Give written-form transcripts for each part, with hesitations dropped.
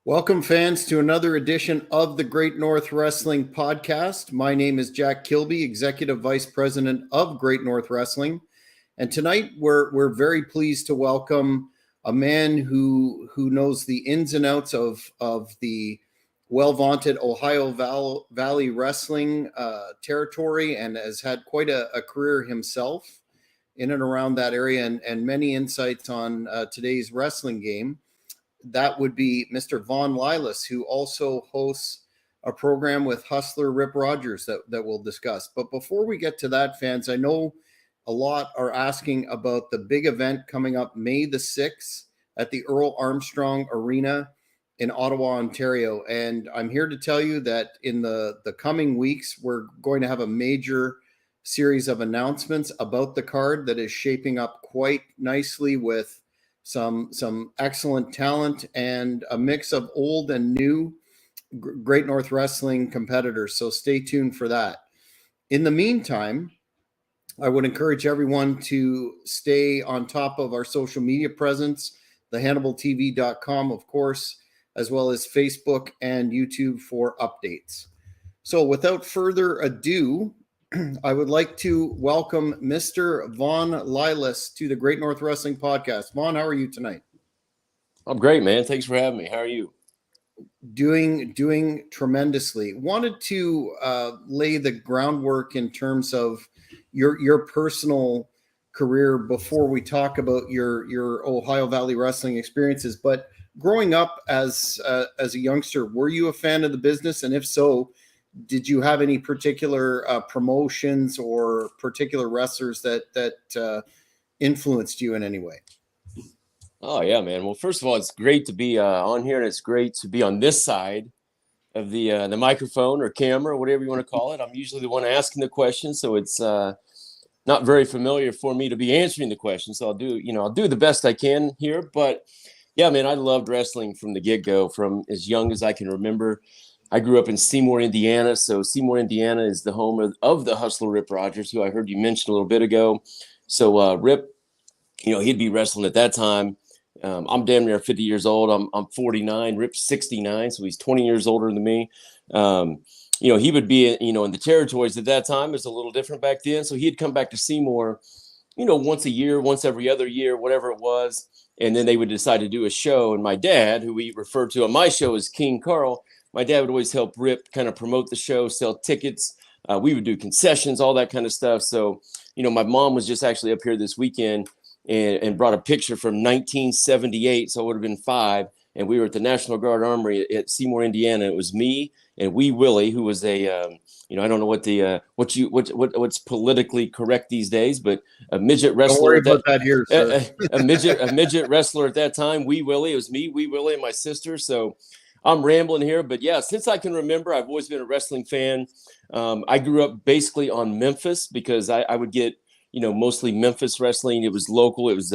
Welcome, fans, to another edition of the Great North Wrestling Podcast. My name is Jack Kilby, Executive Vice President of Great North Wrestling. And tonight we're very pleased to welcome a man who knows the ins and outs of the well-vaunted Ohio Valley Wrestling territory and has had quite a career himself in and around that area and many insights on today's wrestling game. That would be Mr. Von Lilas, who also hosts a program with Hustler Rip Rogers that we'll discuss. But before we get to that, fans, I know a lot are asking about the big event coming up May the 6th at the Earl Armstrong Arena in Ottawa, Ontario. And I'm here to tell you that in the coming weeks, we're going to have a major series of announcements about the card that is shaping up quite nicely with some excellent talent and a mix of old and new Great North Wrestling competitors. So stay tuned for that. In the meantime, I would encourage everyone to stay on top of our social media presence, thehannibaltv.com, of course, as well as Facebook and YouTube for updates. So without further ado, I would like to welcome Mr. Von Lilas to the Great North Wrestling Podcast. Von, how are you tonight? I'm great, man. Thanks for having me. How are you? Doing tremendously. Wanted to lay the groundwork in terms of your personal career before we talk about your Ohio Valley Wrestling experiences. But growing up as a youngster, were you a fan of the business? And if so, did you have any particular promotions or particular wrestlers that influenced you in any way? Oh, yeah, man. Well, first of all, it's great to be on here, and it's great to be on this side of the microphone or camera, whatever you want to call it. I'm usually the one asking the question, so it's not very familiar for me to be answering the question. So I'll do the best I can here. But yeah, man, I loved wrestling from the get-go, from as young as I can remember. I grew up in Seymour, Indiana. So Seymour, Indiana is the home of the Hustler Rip Rogers, who I heard you mention a little bit ago. So Rip, he'd be wrestling at that time. I'm damn near 50 years old. I'm 49. Rip's 69, so he's 20 years older than me. He would be, in the territories at that time. It was a little different back then. So he'd come back to Seymour, once a year, once every other year, whatever it was. And then they would decide to do a show. And my dad, who we refer to on my show as King Carl, my dad would always help Rip kind of promote the show, sell tickets. We would do concessions, all that kind of stuff. So, my mom was just actually up here this weekend and brought a picture from 1978. So I would have been 5. And we were at the National Guard Armory at Seymour, Indiana. It was me and Wee Willie, who was I don't know what's politically correct these days, but a midget wrestler. Don't worry about that here, sir. a midget wrestler at that time. Wee Willie. It was me, Wee Willie, and my sister. So I'm rambling here, but yeah, since I can remember, I've always been a wrestling fan. I grew up basically on Memphis because I would get, mostly Memphis wrestling. It was local. It was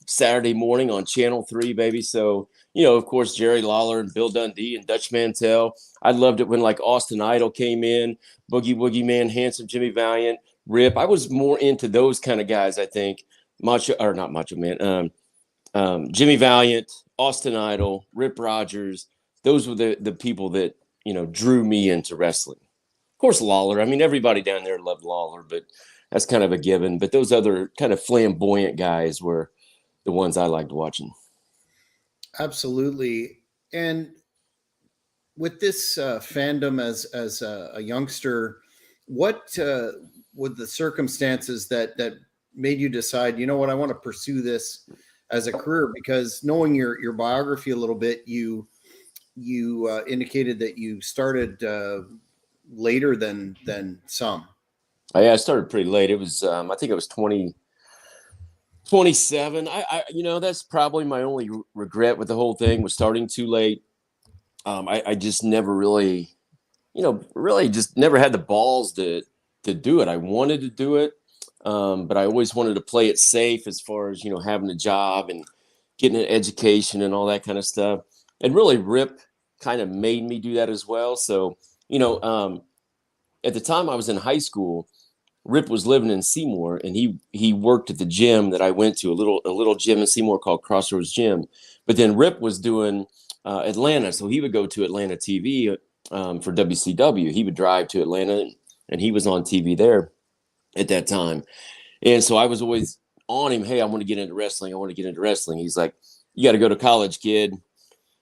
Saturday morning on Channel 3, baby. So, of course, Jerry Lawler and Bill Dundee and Dutch Mantell. I loved it when like Austin Idol came in, Boogie Woogie Man, Handsome Jimmy Valiant, Rip. I was more into those kind of guys, I think. Not Macho Man. Jimmy Valiant, Austin Idol, Rip Rogers. Those were the people that, drew me into wrestling. Of course, Lawler. I mean, everybody down there loved Lawler, but that's kind of a given. But those other kind of flamboyant guys were the ones I liked watching. Absolutely. And with this fandom as a youngster, what were the circumstances that made you decide, I want to pursue this as a career? Because knowing your biography a little bit, you indicated that you started later than some. I started pretty late. It was I think I was 27. I that's probably my only regret with the whole thing, was starting too late. I just never really, really just never had the balls to do it. I wanted to do it, but I always wanted to play it safe as far as, having a job and getting an education and all that kind of stuff. And really, Rip kind of made me do that as well. So, at the time I was in high school, Rip was living in Seymour, and he worked at the gym that I went to, a little gym in Seymour called Crossroads Gym. But then Rip was doing Atlanta. So he would go to Atlanta TV for WCW. He would drive to Atlanta, and he was on TV there at that time. And so I was always on him. Hey, I want to get into wrestling. I want to get into wrestling. He's like, you got to go to college, kid.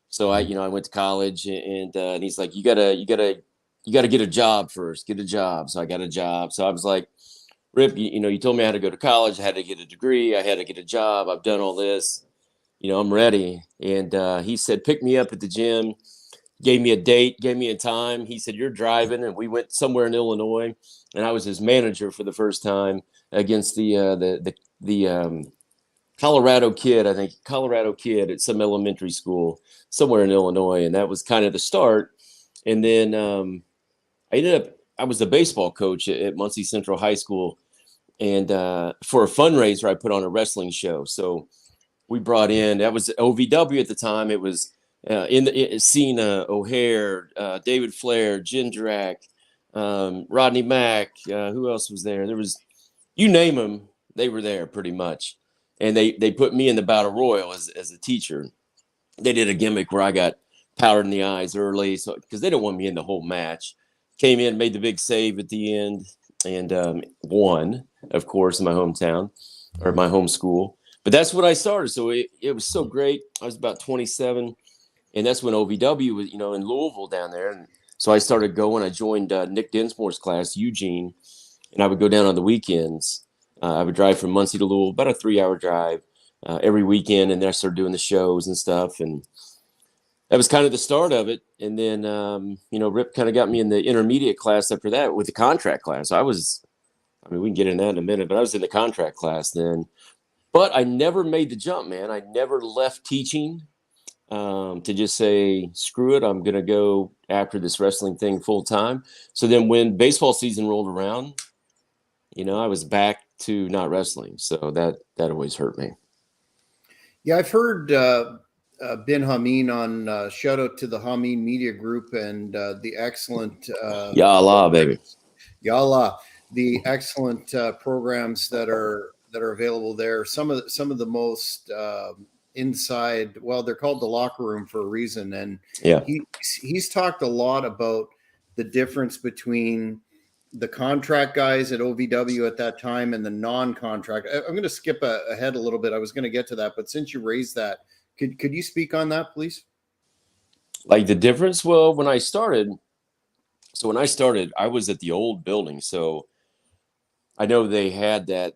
So I went to college, and he's like, you gotta get a job first. Get a job. So I got a job. So I was like, Rip, you told me I had to go to college. I had to get a degree. I had to get a job. I've done all this. I'm ready. And he said, pick me up at the gym. Gave me a date, gave me a time. He said, you're driving. And we went somewhere in Illinois. And I was his manager for the first time against the Colorado kid, I think Colorado kid at some elementary school somewhere in Illinois. And that was kind of the start. And then I was the baseball coach at Muncie Central High School. And for a fundraiser, I put on a wrestling show. So we brought in, that was OVW at the time. It was Cena, O'Hare, David Flair, Jindrak, Rodney Mack. Who else was there? There was, you name them, they were there pretty much. And they put me in the Battle Royal as a teacher. They did a gimmick where I got powdered in the eyes early, so because they didn't want me in the whole match. Came in, made the big save at the end, and won, of course, in my hometown or my home school. But that's when I started. So it was so great. I was about 27, and that's when OVW was, in Louisville down there. And so I started going. I joined Nick Dinsmore's class, Eugene, and I would go down on the weekends. I would drive from Muncie to Louisville, about a 3-hour drive every weekend, and then I started doing the shows and stuff. And that was kind of the start of it. And then, Rip kind of got me in the intermediate class after that with the contract class. We can get into that in a minute, but I was in the contract class then. But I never made the jump, man. I never left teaching to just say, screw it, I'm going to go after this wrestling thing full time. So then when baseball season rolled around, I was back to not wrestling. So that always hurt me. Yeah, I've heard Bin Hameen on shout out to the Hameen Media Group and the excellent Yalla, baby. Yalla, the excellent programs that are available there. Some of the most inside. Well, they're called the locker room for a reason, and yeah, he's talked a lot about the difference between the contract guys at OVW at that time and the non-contract. I'm going to skip ahead a little bit. I was going to get to that, but since you raised that, could you speak on that, please? Like the difference? Well, when I started, I was at the old building. So I know they had that.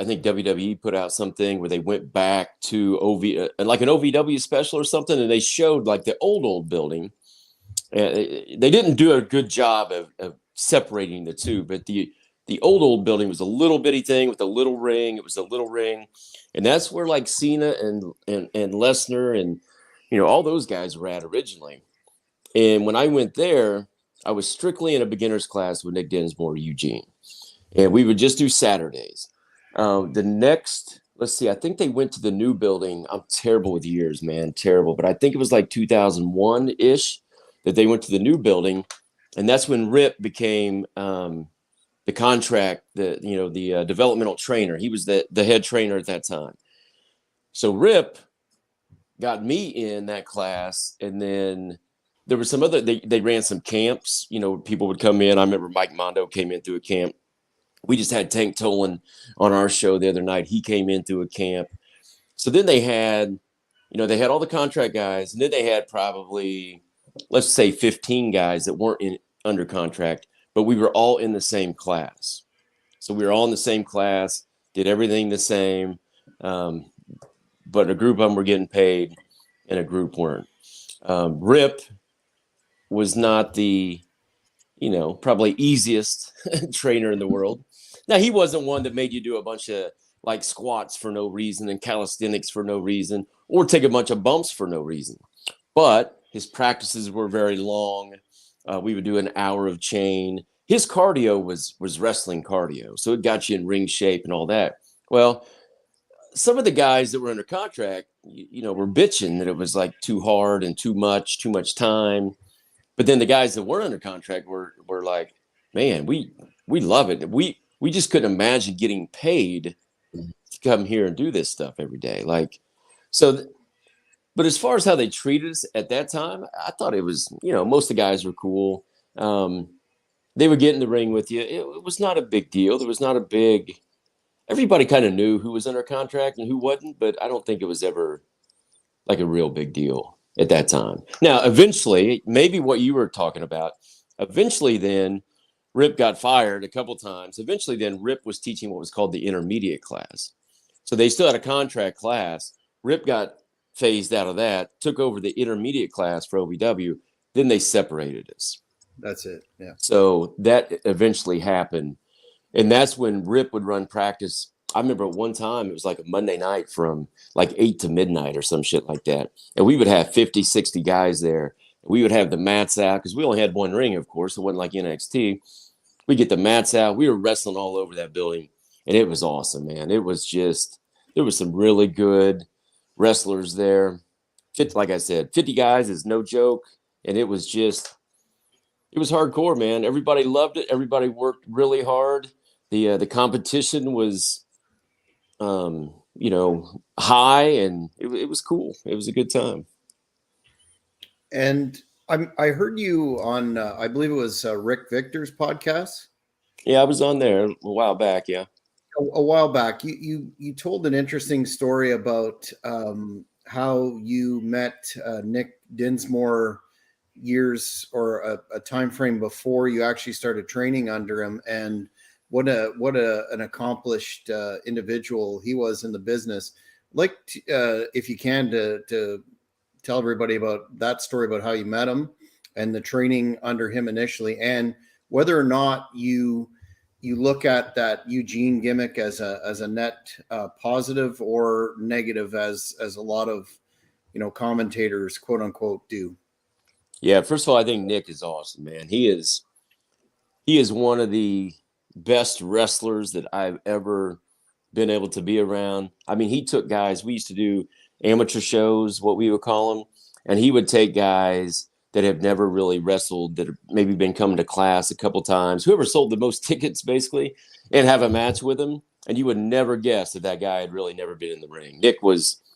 I think WWE put out something where they went back to like an OVW special or something, and they showed like the old building. They didn't do a good job of separating the two, but the old building was a little bitty thing with a little ring. It was a little ring, and that's where like Cena and Lesnar and all those guys were at originally. And when I went there, I was strictly in a beginner's class with Nick Dinsmore, Eugene, and we would just do Saturdays. The next, let's see, I think they went to the new building. I'm terrible with years, man, terrible. But I think it was like 2001-ish that they went to the new building. And that's when Rip became the contract, the developmental trainer. He was the head trainer at that time. So Rip got me in that class. And then there was some other, they ran some camps. People would come in. I remember Mike Mondo came in through a camp. We just had Tank Tolan on our show the other night. He came into a camp. So then they had all the contract guys, and then they had probably, let's say 15 guys that weren't under contract, but we were all in the same class. So we were all in the same class, did everything the same. But a group of them were getting paid and a group weren't. Rip was not the, probably easiest trainer in the world. Now, he wasn't one that made you do a bunch of like squats for no reason and calisthenics for no reason or take a bunch of bumps for no reason. But his practices were very long. We would do an hour of chain. His cardio was wrestling cardio. So it got you in ring shape and all that. Well, some of the guys that were under contract, were bitching that it was like too hard and too much time. But then the guys that were under contract were like, man, we love it. We just couldn't imagine getting paid to come here and do this stuff every day. Like, so But as far as how they treated us at that time, I thought it was, most of the guys were cool. They would get in the ring with you. It was not a big deal. There was not a big, everybody kind of knew who was under contract and who wasn't, but I don't think it was ever like a real big deal at that time. Now, eventually, maybe what you were talking about, eventually then Rip got fired a couple times. Eventually then Rip was teaching what was called the intermediate class. So they still had a contract class. Rip got phased out of that, took over the intermediate class for OVW. Then they separated us. That's it. Yeah. So that eventually happened. And that's when Rip would run practice. I remember at one time it was like a Monday night from like 8 to midnight or some shit like that. And we would have 50, 60 guys there. We would have the mats out because we only had one ring, of course. It wasn't like NXT. We get the mats out. We were wrestling all over that building. And it was awesome, man. It was just, there was some really good wrestlers there. Like I said, 50 guys is no joke. And it was just, it was hardcore, man. Everybody loved it. Everybody worked really hard. The competition was, high, and it was cool. It was a good time. And I heard you on, I believe it was Rick Victor's podcast. Yeah, I was on there a while back. Yeah, a while back. You told an interesting story about how you met Nick Dinsmore years or a time frame before you actually started training under him, and what an accomplished individual he was in the business. Like, if you can, to tell everybody about that story about how you met him and the training under him initially, and whether or not you look at that Eugene gimmick as a net positive or negative, as a lot of commentators, quote unquote, do. Yeah. First of all, I think Nick is awesome, man. He is one of the best wrestlers that I've ever been able to be around. I mean, he took guys, we used to do amateur shows, what we would call them, and he would take guys that have never really wrestled, that have maybe been coming to class a couple times, whoever sold the most tickets basically, and have a match with him. And you would never guess that guy had really never been in the ring.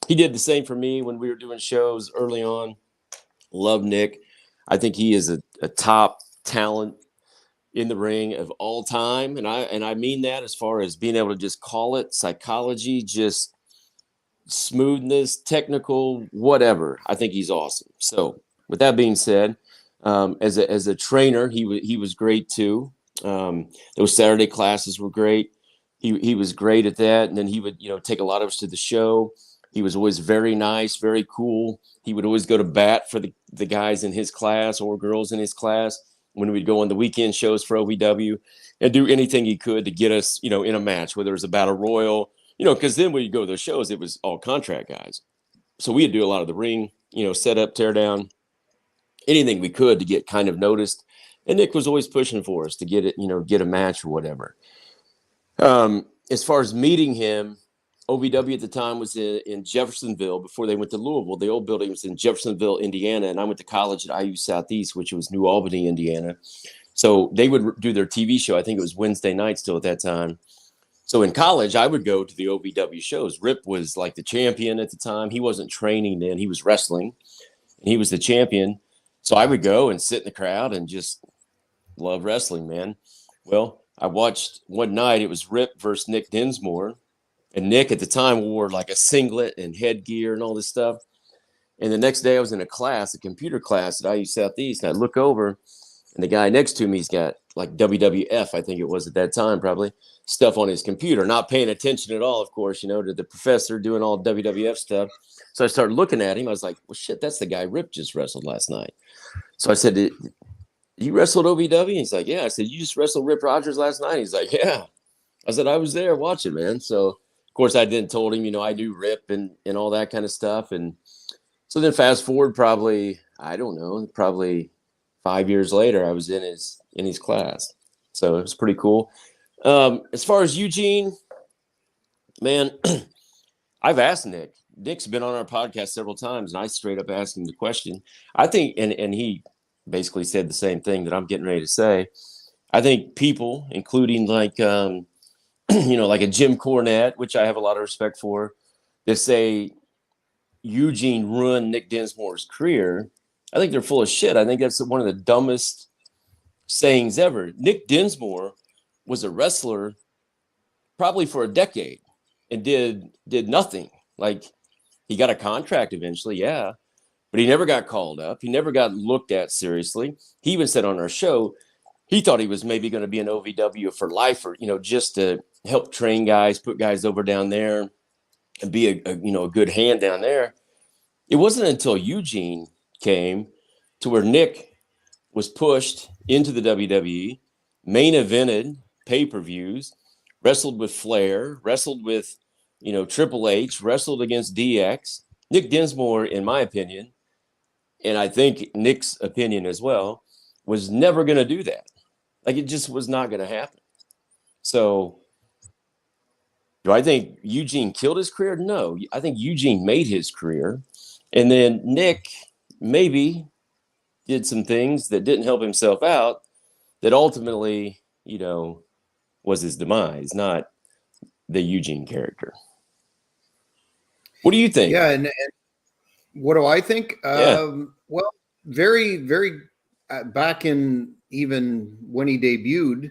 He did the same for me when we were doing shows early on. Love Nick. I think he is a top talent in the ring of all time. And I mean that as far as being able to just call it psychology, just smoothness, technical, whatever. I think he's awesome. So with that being said, as a trainer, he was great too. Those Saturday classes were great. He was great at that. And then he would, take a lot of us to the show. He was always very nice, very cool. He would always go to bat for the guys in his class or girls in his class when we'd go on the weekend shows for OVW, and do anything he could to get us, in a match, whether it was a battle royal, because then when you go to those shows, it was all contract guys. So we'd do a lot of the ring, set up, tear down, anything we could to get kind of noticed. And Nick was always pushing for us to get it, get a match or whatever. As far as meeting him, OVW at the time was in Jeffersonville before they went to Louisville. The old building was in Jeffersonville, Indiana, and I went to college at IU Southeast, which was New Albany, Indiana. So they would do their TV show. I think it was Wednesday night still at that time. So in college, I would go to the OVW shows. Rip was like the champion at the time. He wasn't training then. He was wrestling, and he was the champion. So I would go and sit in the crowd and just love wrestling, man. Well, I watched one night. It was Rip versus Nick Dinsmore. And Nick at the time wore like a singlet and headgear and all this stuff. And the next day I was in a computer class at IU Southeast. And I look over, and the guy next to me's got like WWF, I think it was at that time, probably, stuff on his computer, not paying attention at all, of course, to the professor doing all WWF stuff. So I started looking at him. I was like, well, shit, that's the guy Rip just wrestled last night. So I said, you wrestled OVW? He's like, yeah. I said, you just wrestled Rip Rogers last night? He's like, yeah. I said, I was there watching, man. So, of course, I then told him, I knew Rip and all that kind of stuff. And so then fast forward probably 5 years later, I was in his class. So it was pretty cool. As far as Eugene, man, I've asked Nick. Nick's been on our podcast several times, and I straight up asked him the question. I think, and he basically said the same thing that I'm getting ready to say. I think people, including like, like a Jim Cornette, which I have a lot of respect for, they say Eugene ruined Nick Dinsmore's career, I think they're full of shit. I think that's one of the dumbest sayings ever. Nick Dinsmore was a wrestler probably for a decade and did nothing. Like, he got a contract eventually, yeah, but he never got called up. He never got looked at seriously. He even said on our show he thought he was maybe going to be an OVW for life, or just to help train guys, put guys over down there, and be a good hand down there. It wasn't until Eugene came to where Nick was pushed into the WWE, main evented pay-per-views, wrestled with Flair, wrestled with, Triple H, wrestled against DX. Nick Dinsmore, in my opinion, and I think Nick's opinion as well, was never going to do that. Like, it just was not going to happen. So, do I think Eugene killed his career? No. I think Eugene made his career. And then Nick maybe did some things that didn't help himself out that ultimately, was his demise, not the Eugene character. What do you think? Yeah, and what do I think? Yeah. Well, very, very back in even when he debuted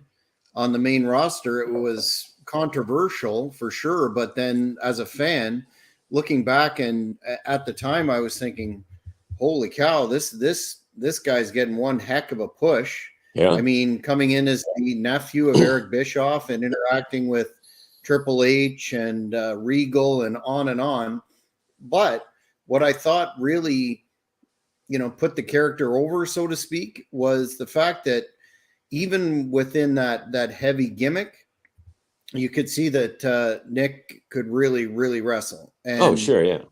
on the main roster, it was controversial for sure. But then as a fan, looking back and at the time, I was thinking, holy cow, this guy's getting one heck of a push. Yeah. I mean, coming in as the nephew of Eric Bischoff and interacting with Triple H and Regal and on and on. But what I thought really, put the character over, so to speak, was the fact that even within that heavy gimmick, you could see that Nick could really, really wrestle. And, sure, yeah.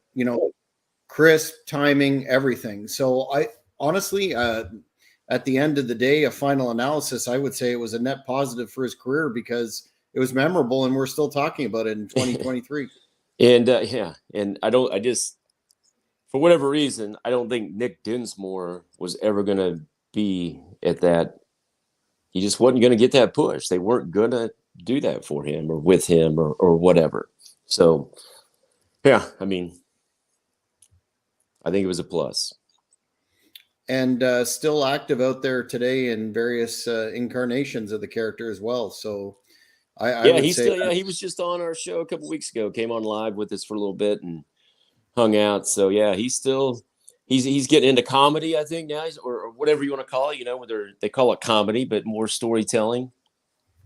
Crisp, timing, everything. So I honestly, at the end of the day, a final analysis, I would say it was a net positive for his career because it was memorable and we're still talking about it in 2023. And and I just, for whatever reason, I don't think Nick Dinsmore was ever going to be at that. He just wasn't going to get that push. They weren't going to do that for him or with him or whatever. So, yeah, I mean, I think it was a plus. And still active out there today in various incarnations of the character as well. So I would say he was just on our show a couple weeks ago, came on live with us for a little bit and hung out. So yeah, he's getting into comedy, I think now, or whatever you want to call it, whether they call it comedy, but more storytelling.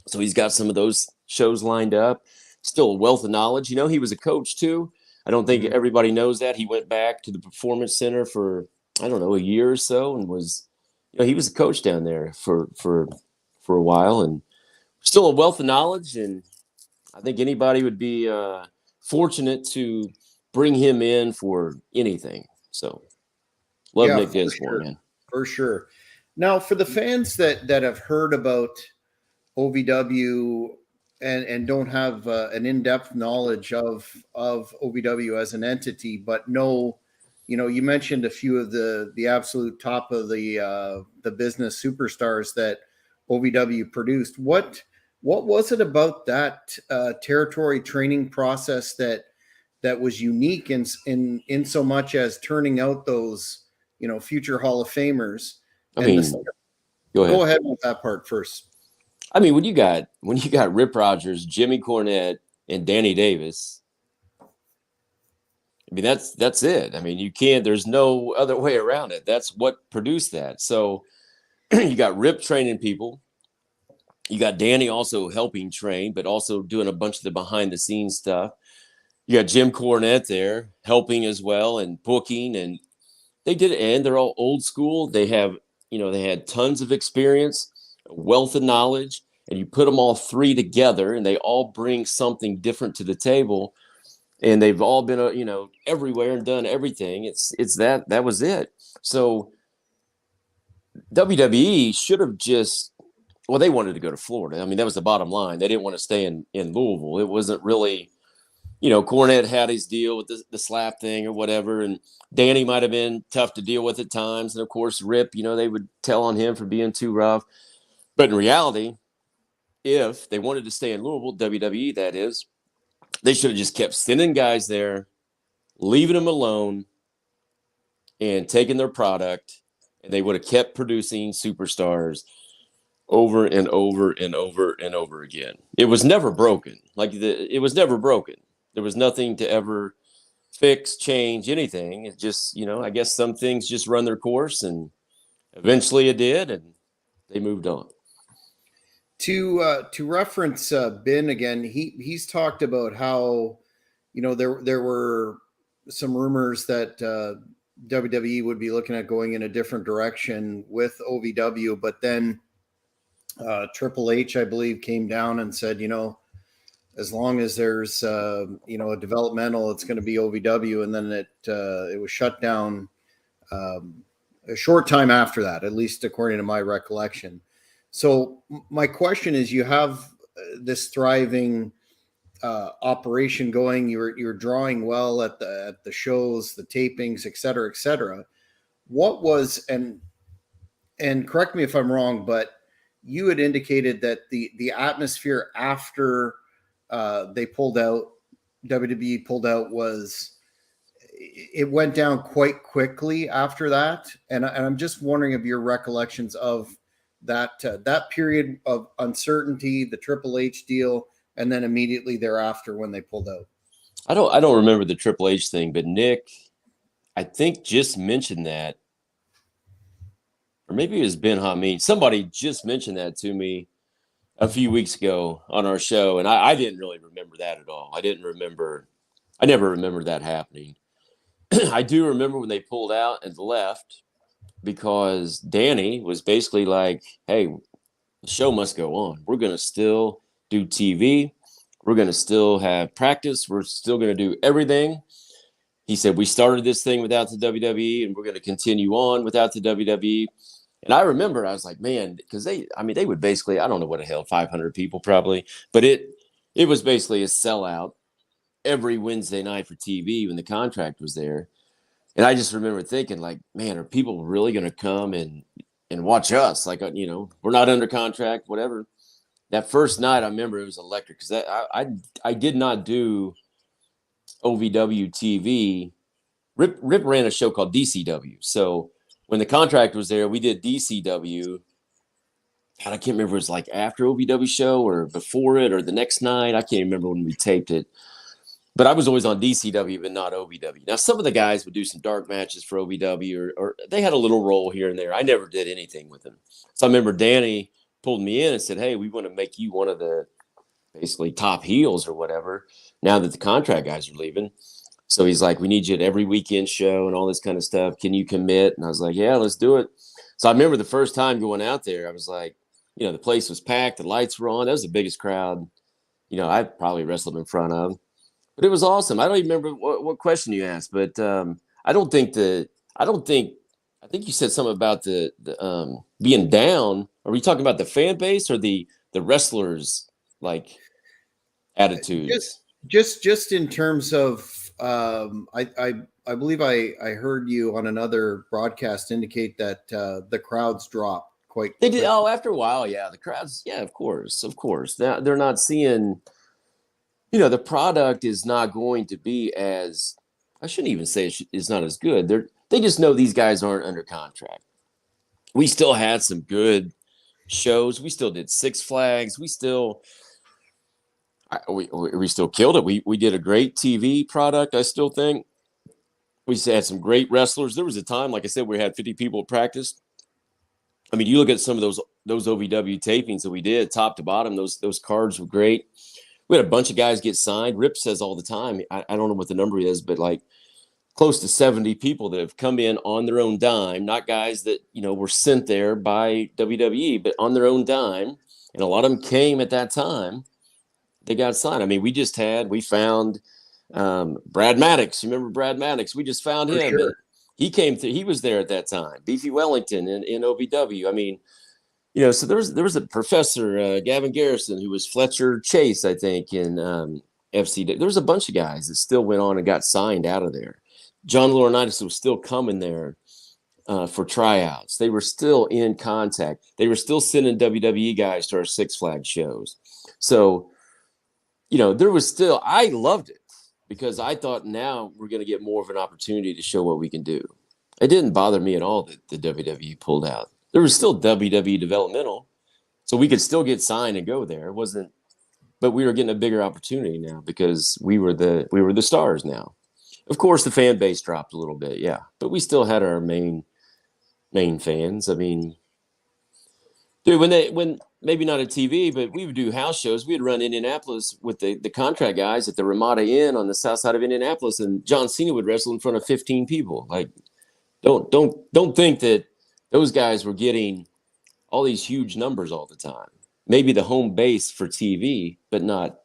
So he's got some of those shows lined up. Still a wealth of knowledge. He was a coach too. I don't think everybody knows that. He went back to the Performance Center for, I don't know, a year or so, and was, he was a coach down there for a while, and still a wealth of knowledge. And I think anybody would be fortunate to bring him in for anything. So love Nick Dinsmore, man. For sure. Now, for the fans that have heard about OVW and don't have an in-depth knowledge of OVW as an entity, but know, you mentioned a few of the absolute top of the business superstars that OVW produced. What was it about that territory training process that was unique in so much as turning out those future Hall of Famers? I mean, go ahead with that part first. I mean, when you got Rip Rogers, Jimmy Cornette, and Danny Davis, I mean, that's it. I mean, you can't. There's no other way around it. That's what produced that. So you got Rip training people. You got Danny also helping train, but also doing a bunch of the behind the scenes stuff. You got Jim Cornette there helping as well and booking, and they did it. And they're all old school. They have, they had tons of experience, a wealth of knowledge, and you put them all three together, and they all bring something different to the table. And they've all been, everywhere and done everything. It's that was it. So WWE should have just, well, they wanted to go to Florida. I mean, that was the bottom line. They didn't want to stay in Louisville. It wasn't really, Cornette had his deal with the slap thing or whatever, and Danny might have been tough to deal with at times. And of course, Rip, they would tell on him for being too rough. But in reality, if they wanted to stay in Louisville, WWE, that is, they should have just kept sending guys there, leaving them alone, and taken their product, and they would have kept producing superstars over and over and over and over again. It was never broken. It was never broken. There was nothing to ever fix, change, anything. It just, I guess some things just run their course, and eventually it did, and they moved on. To reference Ben again, he's talked about how there were some rumors that WWE would be looking at going in a different direction with OVW, but then Triple H, I believe, came down and said, as long as there's a developmental, it's going to be OVW, and then it was shut down a short time after that, at least according to my recollection. So my question is, you have this thriving operation going. You're drawing well at the shows, the tapings, et cetera, et cetera. What was, and correct me if I'm wrong, but you had indicated that the atmosphere after they pulled out, WWE pulled out, it went down quite quickly after that. And I'm just wondering of your recollections of that period of uncertainty, the Triple H deal, and then immediately thereafter when they pulled out. I don't remember the Triple H thing, but Nick, I think, just mentioned that, or maybe it was Ben Hameen. Somebody just mentioned that to me a few weeks ago on our show, and I didn't really remember that at all. I never remembered that happening. I do remember when they pulled out and left, because Danny was basically like, hey, the show must go on. We're going to still do TV. We're going to still have practice. We're still going to do everything. He said, we started this thing without the WWE, and we're going to continue on without the WWE. And I remember, I was like, man, because they would basically, I don't know what the hell, 500 people probably, but it was basically a sellout every Wednesday night for TV when the contract was there. And I just remember thinking, like, man, are people really going to come and watch us? Like, we're not under contract, whatever. That first night, I remember it was electric, because I did not do OVW TV. Rip ran a show called DCW. So when the contract was there, we did DCW. God, I can't remember if it was like after OVW show or before it or the next night. I can't remember when we taped it. But I was always on DCW, but not OVW. Now, some of the guys would do some dark matches for OVW, or they had a little role here and there. I never did anything with them. So I remember Danny pulled me in and said, hey, we want to make you one of the basically top heels or whatever, now that the contract guys are leaving. So he's like, we need you at every weekend show and all this kind of stuff. Can you commit? And I was like, yeah, let's do it. So I remember the first time going out there, I was like, the place was packed. The lights were on. That was the biggest crowd, I probably wrestled in front of. But it was awesome. I don't even remember what question you asked, but I think you said something about the being down. Are we talking about the fan base or the wrestlers, like, attitudes? Just in terms of, I believe I heard you on another broadcast indicate that the crowds drop quite. They did. Oh, after a while, yeah, the crowds. Yeah, of course. They're not seeing. The product is not going to be as, I shouldn't even say it's not as good. They just know these guys aren't under contract. We still had some good shows. We still did Six Flags. We still killed it. We did a great TV product, I still think. We had some great wrestlers. There was a time, like I said, we had 50 people at practice. I mean, you look at some of those OVW tapings that we did, top to bottom, those cards were great. We had a bunch of guys get signed. Rip says all the time, I don't know what the number is, but like close to 70 people that have come in on their own dime, not guys that, were sent there by WWE, but on their own dime. And a lot of them came at that time. They got signed. I mean, we found Brad Maddox. You remember Brad Maddox? We just found him. Sure. And he came through. He was there at that time. Beefy Wellington in OVW. I mean, so there was a professor, Gavin Garrison, who was Fletcher Chase, I think, in FC. There was a bunch of guys that still went on and got signed out of there. John Laurinaitis was still coming there for tryouts. They were still in contact. They were still sending WWE guys to our Six Flags shows. So, there was still, I loved it, because I thought now we're going to get more of an opportunity to show what we can do. It didn't bother me at all that the WWE pulled out. There was still WWE developmental, so we could still get signed and go there. It wasn't, but we were getting a bigger opportunity now because we were the stars now. Of course, the fan base dropped a little bit, yeah, but we still had our main fans. I mean, dude, when maybe not at TV, but we would do house shows. We'd run Indianapolis with the contract guys at the Ramada Inn on the south side of Indianapolis, and John Cena would wrestle in front of 15 people. Like, don't think that those guys were getting all these huge numbers all the time. Maybe the home base for TV, but not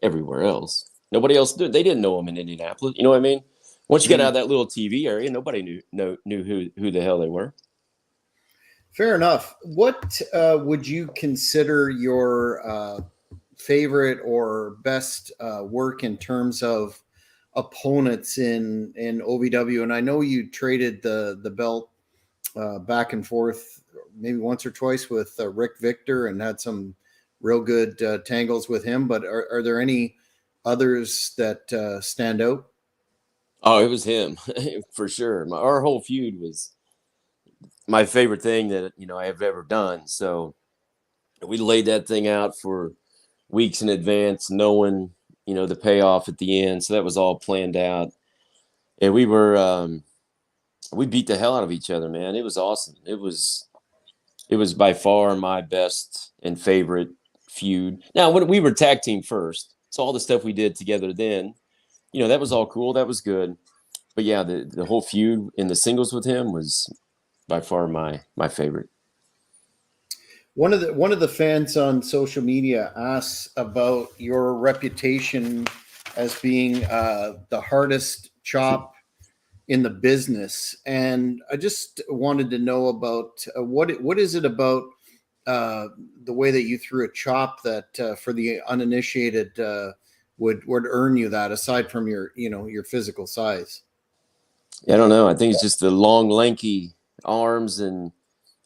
everywhere else. Nobody else did. They didn't know them in Indianapolis. You know what I mean? Once you got out of that little TV area, nobody knew who the hell they were. Fair enough. What would you consider your favorite or best work in terms of opponents in OVW? And I know you traded the belt back and forth maybe once or twice with Rick Victor and had some real good tangles with him. But are there any others that stand out? Oh, it was him for sure. Our whole feud was my favorite thing that I have ever done. So we laid that thing out for weeks in advance, knowing the payoff at the end. So that was all planned out, and we beat the hell out of each other, man. It was awesome. It was by far my best and favorite feud. Now, when we were tag team first, so all the stuff we did together then, that was all cool. That was good. But yeah, the whole feud in the singles with him was by far my favorite. One of the fans on social media asks about your reputation as being the hardest chop in the business, and I just wanted to know about what is it about the way that you threw a chop that for the uninitiated would earn you that, aside from your physical size. I don't know. I think it's just the long, lanky arms, and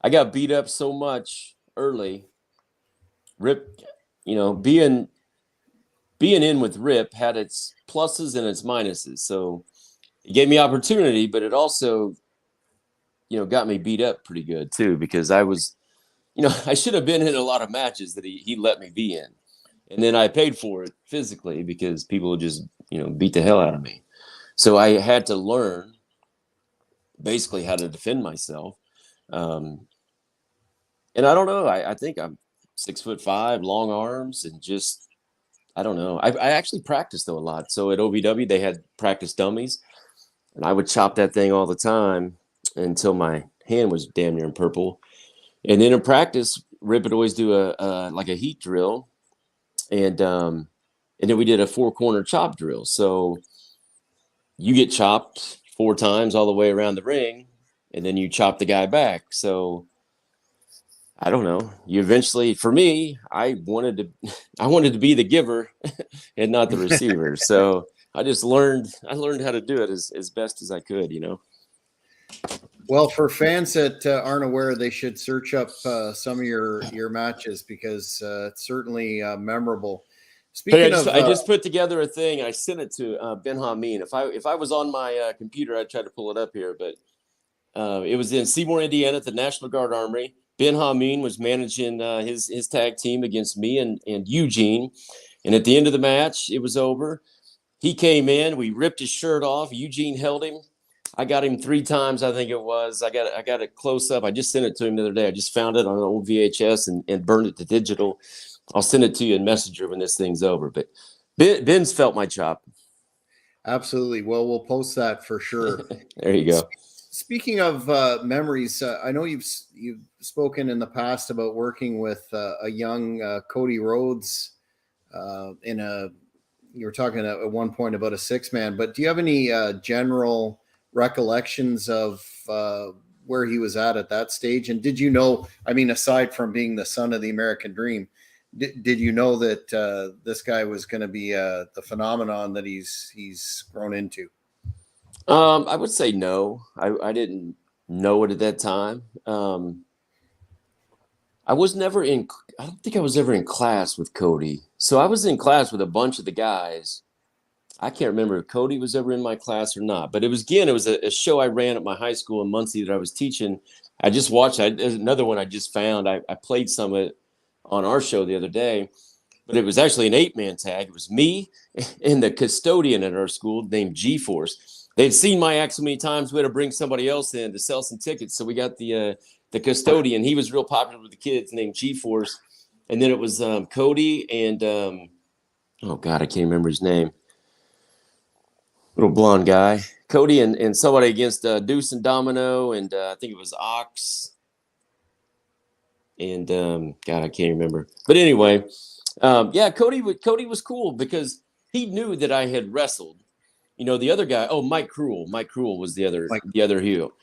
I got beat up so much early. Rip, being in with Rip had its pluses and its minuses. So it gave me opportunity, but it also, got me beat up pretty good too, because I was, I should have been in a lot of matches that he let me be in. And then I paid for it physically because people would just, beat the hell out of me. So I had to learn basically how to defend myself. And I don't know. I think I'm 6'5", long arms, and just, I don't know. I actually practiced though a lot. So at OVW, they had practice dummies, and I would chop that thing all the time until my hand was damn near purple. And then in practice, Rip would always do like a heat drill, and then we did a 4-corner chop drill. So you get chopped 4 times all the way around the ring, and then you chop the guy back. So I don't know. You eventually, for me, I wanted to be the giver and not the receiver. So I learned how to do it as best as I could, Well, for fans that aren't aware, they should search up some of your matches, because it's certainly memorable. Hey, Speaking of, I just put together a thing. I sent it to Ben Hameen. If I was on my computer, I'd try to pull it up here, but it was in Seymour, Indiana, at the National Guard Armory. Ben Hameen was managing his tag team against me and Eugene. And at the end of the match, it was over. He came in. We ripped his shirt off. Eugene held him. I got him 3 times, I think it was. I got it close up. I just sent it to him the other day. I just found it on an old VHS and burned it to digital. I'll send it to you in Messenger when this thing's over. But Ben's felt my chop. absolutely. Well, we'll post that for sure. There you go. Speaking of memories, I know you've spoken in the past about working with a young Cody Rhodes you were talking at one point about a 6-man, but do you have any general recollections of where he was at that stage? And did you know, I mean, aside from being the son of the American dream, did you know that this guy was going to be the phenomenon that he's grown into? I would say no. I didn't know it at that time. I don't think I was ever in class with Cody. So I was in class with a bunch of the guys. I can't remember if Cody was ever in my class or not, but it was a show I ran at my high school in Muncie that I was teaching. I just watched. There's another one I just found. I played some of it on our show the other day, but it was actually an 8-man tag. It was me and the custodian at our school named G-Force. They'd seen my act so many times, we had to bring somebody else in to sell some tickets. So we got the custodian. He was real popular with the kids, named G-Force. And then it was Cody and oh God, I can't remember his name. Little blonde guy. Cody and somebody against Deuce and Domino, and I think it was Ox. And God, I can't remember. But anyway, yeah, Cody was cool because he knew that I had wrestled. You know, the other guy, Mike Cruel. Mike Cruel was the other heel.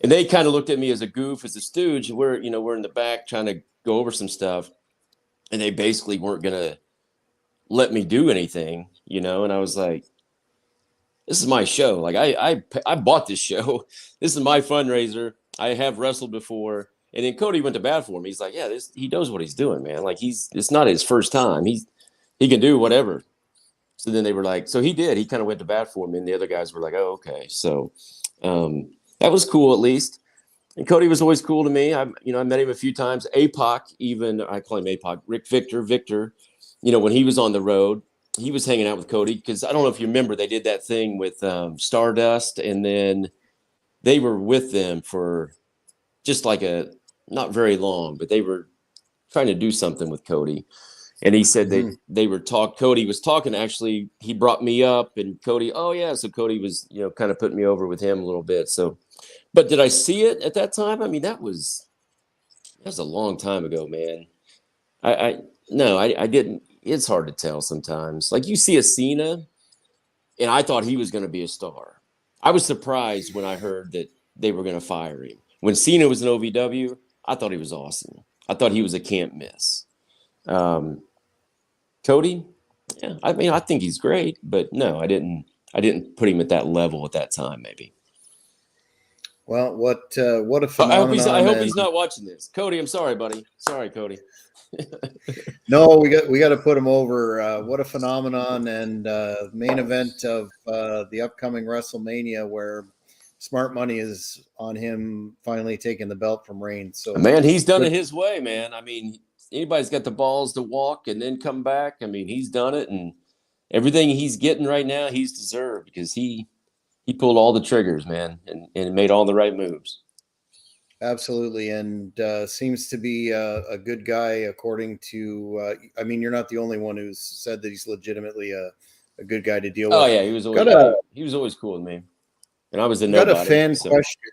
And they kind of looked at me as a goof, as a stooge. We're in the back trying to go over some stuff. And they basically weren't going to let me do anything, and I was like, this is my show. Like I bought this show. This is my fundraiser. I have wrestled before. And then Cody went to bat for me. He's like, yeah, he knows what he's doing, man. Like it's not his first time. He can do whatever. So then they were like, so he did. He kind of went to bat for me, and the other guys were like, oh, okay. So that was cool at least. And Cody was always cool to me. I met him a few times. APOC, even I call him APOC. Victor. When he was on the road, he was hanging out with Cody because I don't know if you remember, they did that thing with Stardust, and then they were with them for just like not very long, but they were trying to do something with Cody. And he said Cody was talking, actually, he brought me up, and Cody, oh yeah. So Cody was, kind of putting me over with him a little bit. So, but did I see it at that time? I mean, that was a long time ago, man. I didn't. It's hard to tell sometimes. Like you see a Cena, and I thought he was going to be a star. I was surprised when I heard that they were going to fire him. When Cena was in OVW, I thought he was awesome. I thought he was a can't miss. Cody, yeah, I mean, I think he's great, but no, I didn't put him at that level at that time, maybe. Well, what a phenomenon! I hope he's not watching this. Cody, I'm sorry, buddy. Sorry, Cody. No, we got to put him over. What a phenomenon, and main event of the upcoming WrestleMania, where smart money is on him finally taking the belt from Reigns. So, man, he's done it his way, man. I mean, anybody's got the balls to walk and then come back. I mean, he's done it, and everything he's getting right now, he's deserved because he pulled all the triggers, man, and made all the right moves. Absolutely, and seems to be a good guy, according to. I mean, you're not the only one who's said that he's legitimately a good guy to deal with. Oh yeah, he was always cool with me, and I was a nobody. Got a fan question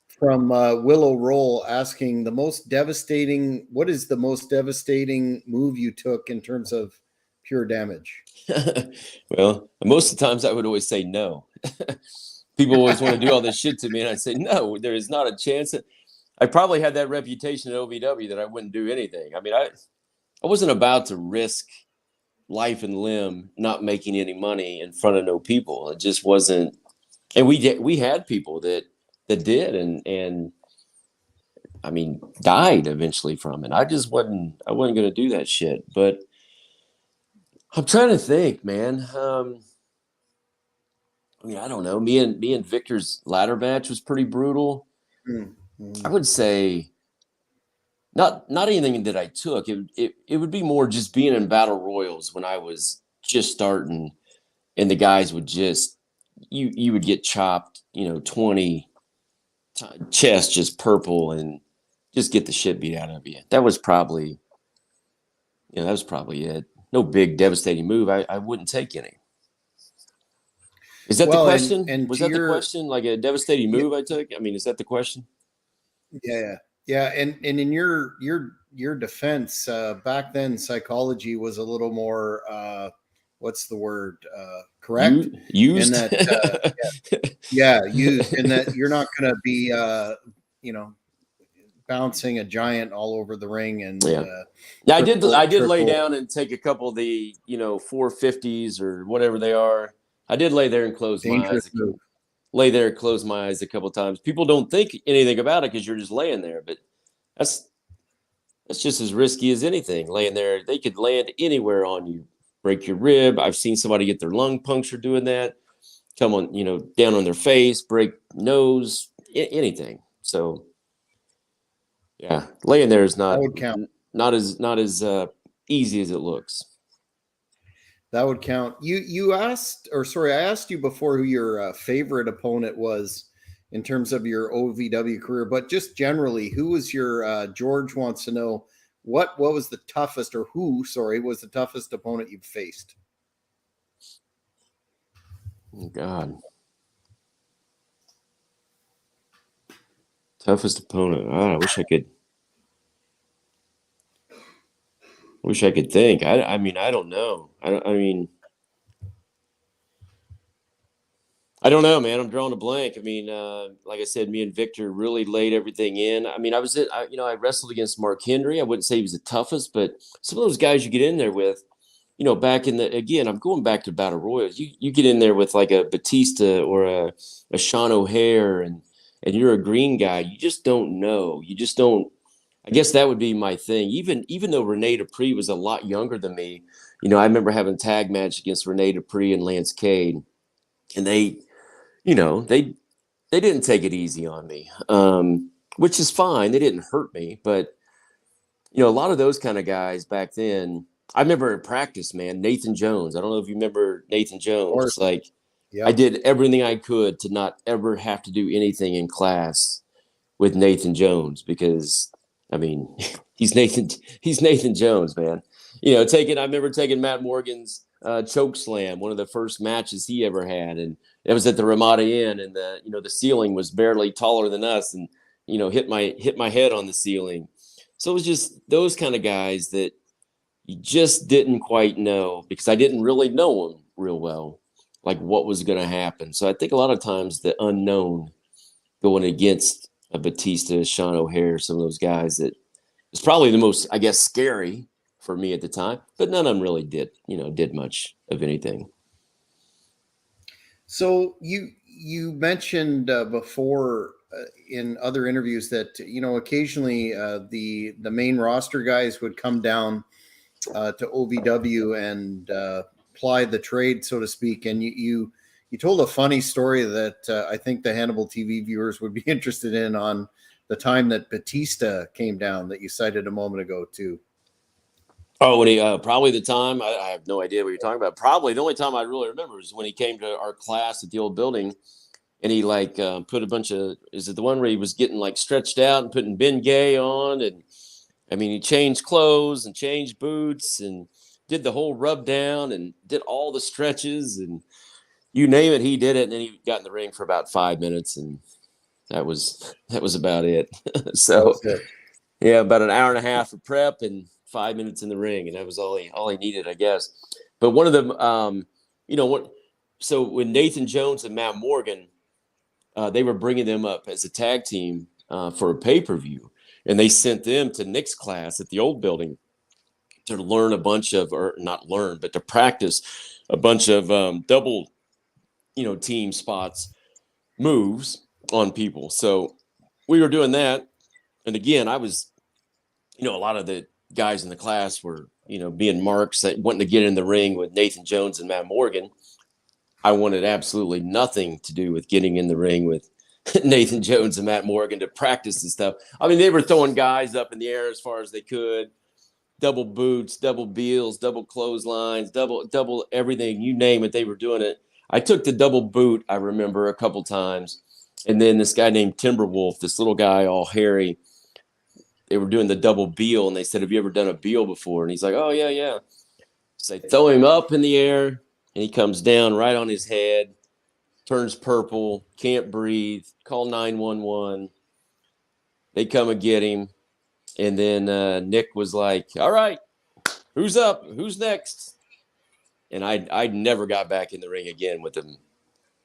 from Willow Roll asking what is the most devastating move you took in terms of pure damage? Well, most of the times I would always say no. People always want to do all this shit to me, and I say no. There is not a chance. I probably had that reputation at OVW that I wouldn't do anything. I mean, I wasn't about to risk life and limb not making any money in front of no people. It just wasn't. And we had people that did and I mean died eventually from it. I wasn't going to do that shit. But I'm trying to think, man. I mean, I don't know. Me and Victor's ladder match was pretty brutal. I would say not anything that I took. It would be more just being in battle royals when I was just starting, and the guys would just you would get chopped, 20 chest just purple and just get the shit beat out of you. That was probably it. No big devastating move. I wouldn't take any. Is that the question? Was that the question? Like a devastating move I took? I mean, is that the question? Yeah. And in your defense, back then psychology was a little more what's the word? Correct? Used. In that, used. In that you're not going to be bouncing a giant all over the ring. And I did lay down and take a couple of the 450s or whatever they are. I did lay there and close my eyes. Lay there and close my eyes a couple of times. People don't think anything about it because you're just laying there, but that's just as risky as anything. Laying there, they could land anywhere on you break your rib. I've seen somebody get their lung punctured doing that. Come on, down on their face, break nose, anything. So yeah, laying there is That not would count. not as easy as it looks. That would count. You asked, or sorry, I asked you before who your favorite opponent was in terms of your OVW career, but just generally, who was your George wants to know what was the toughest, or who, sorry, was the toughest opponent you've faced? Oh, God. Toughest opponent. I wish I could think. I mean, I don't know. I don't know, man. I'm drawing a blank. I mean, like I said, me and Victor really laid everything in. I mean, I wrestled against Mark Henry. I wouldn't say he was the toughest, but some of those guys you get in there with, back again, I'm going back to Battle Royals. You get in there with like a Batista or a Sean O'Hare, and you're a green guy. You just don't know. You just don't. I guess that would be my thing. Even though Rene Dupree was a lot younger than me, I remember having a tag match against Rene Dupree and Lance Cade, and they didn't take it easy on me, which is fine. They didn't hurt me, but a lot of those kind of guys back then. I remember at practice, man, Nathan Jones. I don't know if you remember Nathan Jones. Like, I Yeah. did everything I could to not ever have to do anything in class with Nathan Jones because, I mean, he's Nathan Jones, man. I remember taking Matt Morgan's choke slam, one of the first matches he ever had, and it was at the Ramada Inn, and the ceiling was barely taller than us, and hit my head on the ceiling. So it was just those kind of guys that you just didn't quite know because I didn't really know them real well, like what was going to happen. So I think a lot of times the unknown going against a Batista, Sean O'Hare, some of those guys that was probably the most, I guess, scary for me at the time, but none of them really did much of anything. So you mentioned before in other interviews that occasionally the main roster guys would come down to OVW and ply the trade, so to speak. And you told a funny story that I think the Hannibal TV viewers would be interested in on the time that Batista came down that you cited a moment ago too. Oh, when he probably the time I have no idea what you're talking about. Probably the only time I really remember is when he came to our class at the old building, and he like put a bunch of. Is it the one where he was getting like stretched out and putting Ben Gay on, and I mean he changed clothes and changed boots and did the whole rub down and did all the stretches and you name it, he did it, and then he got in the ring for about 5 minutes, and that was about it. That So was it. yeah, about an hour and a half of prep and 5 minutes in the ring, and that was all he needed, I guess. But one of them, what? So when Nathan Jones and Matt Morgan, they were bringing them up as a tag team for a pay-per-view, and they sent them to Nick's class at the old building to learn a bunch of, or not learn, but to practice a bunch of double, team spots moves on people. So we were doing that. And again, I was, a lot of the guys in the class were, being marks that wanting to get in the ring with Nathan Jones and Matt Morgan. I wanted absolutely nothing to do with getting in the ring with Nathan Jones and Matt Morgan to practice and stuff. I mean, they were throwing guys up in the air as far as they could, double boots, double beals, double clotheslines, double everything, you name it, they were doing it. I took the double boot, I remember, a couple times. And then this guy named Timberwolf, this little guy, all hairy, they were doing the double Beal, and they said, "Have you ever done a Beal before?" And he's like, "Oh, yeah, yeah." So they throw him up in the air, and he comes down right on his head, turns purple, can't breathe, call 911. They come and get him. And then Nick was like, "All right, who's up? Who's next?" And I never got back in the ring again with him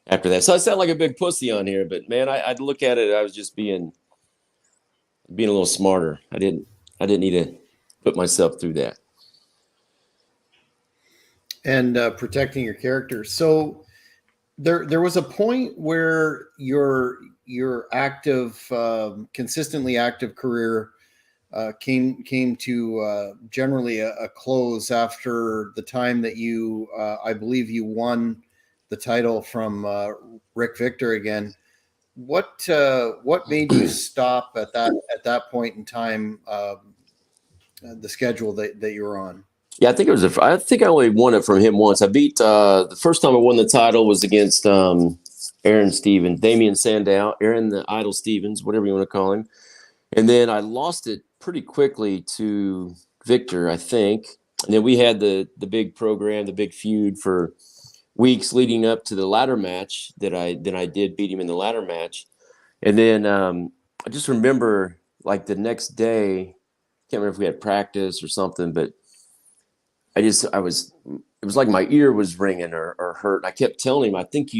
after that. So I sound like a big pussy on here, but man, I'd look at it. I was just being a little smarter. I didn't need to put myself through that. And protecting your character. So there was a point where your active, consistently active career came to generally a close after the time that you, I believe, you won the title from Rick Victor again. What made you stop at that point in time? The schedule that you were on. Yeah, I think I think I only won it from him once. I beat the first time I won the title was against Aaron Stevens, Damian Sandow, Aaron the Idol Stevens, whatever you want to call him. And then I lost it pretty quickly to Victor, I think. And then we had the big program, the big feud for weeks leading up to the ladder match that I did beat him in the ladder match. And then I just remember like the next day, can't remember if we had practice or something, but it was like my ear was ringing or hurt. I kept telling him, I kept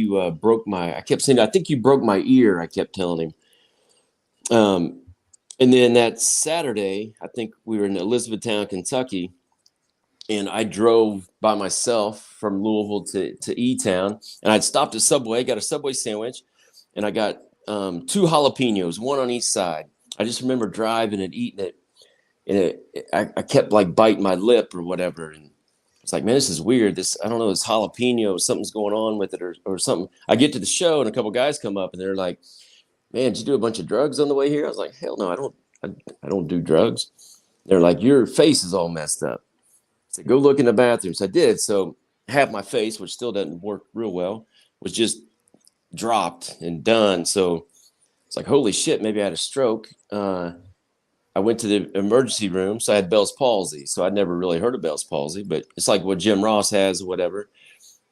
saying, I think you broke my ear. I kept telling him. And then that Saturday, I think we were in Elizabethtown, Kentucky, and I drove by myself from Louisville to E-Town, and I'd stopped at Subway, got a Subway sandwich, and I got 2 jalapenos, one on each side. I just remember driving and eating it, and I kept like biting my lip or whatever, and it's like, man, this is weird. I don't know, this jalapeno, something's going on with it or something. I get to the show, and a couple guys come up, and they're like, man, did you do a bunch of drugs on the way here? I was like, hell no, I don't do drugs. They're like, your face is all messed up. I said, go look in the bathroom. So I did. So half my face, which still doesn't work real well, was just dropped and done. So it's like, holy shit, maybe I had a stroke. I went to the emergency room. So I had Bell's palsy. So I'd never really heard of Bell's palsy, but it's like what Jim Ross has or whatever.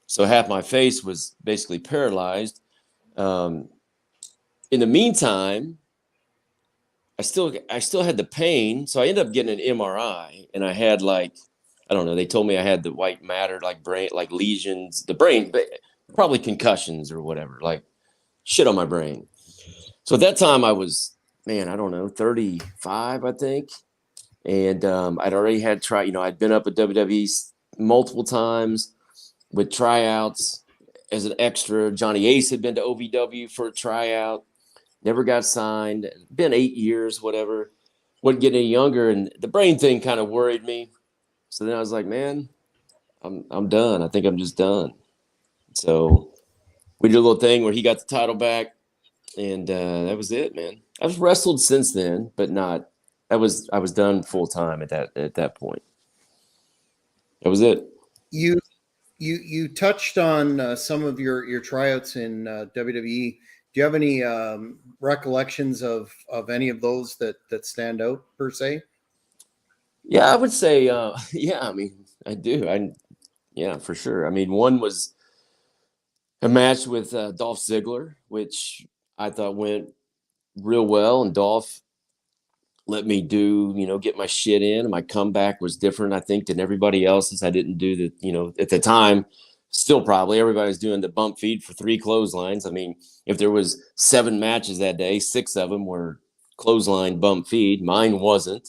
So half my face was basically paralyzed. In the meantime, I still had the pain, so I ended up getting an MRI, and I had like, I don't know, they told me I had the white matter, like brain, like lesions, the brain, but probably concussions or whatever, like shit on my brain. So at that time I was, man, I don't know, 35, I think, and I'd already had I'd been up at WWE multiple times with tryouts as an extra. Johnny Ace had been to OVW for a tryout. Never got signed. Been 8 years, whatever. Wasn't getting any younger, and the brain thing kind of worried me. So then I was like, man, I'm done. I think I'm just done. So we did a little thing where he got the title back, and that was it, man. I've wrestled since then, but not. I was done full time at that point. That was it. You touched on some of your tryouts in WWE. Do you have any recollections of any of those that stand out per se? Yeah, I would say, yeah. I mean, I do. Yeah, for sure. I mean, one was a match with Dolph Ziggler, which I thought went real well, and Dolph let me get my shit in. My comeback was different, I think, than everybody else's. I didn't do at the time, still probably everybody's doing the bump feed for 3 clotheslines. I mean, if there was 7 matches that day, 6 of them were clothesline bump feed. Mine wasn't.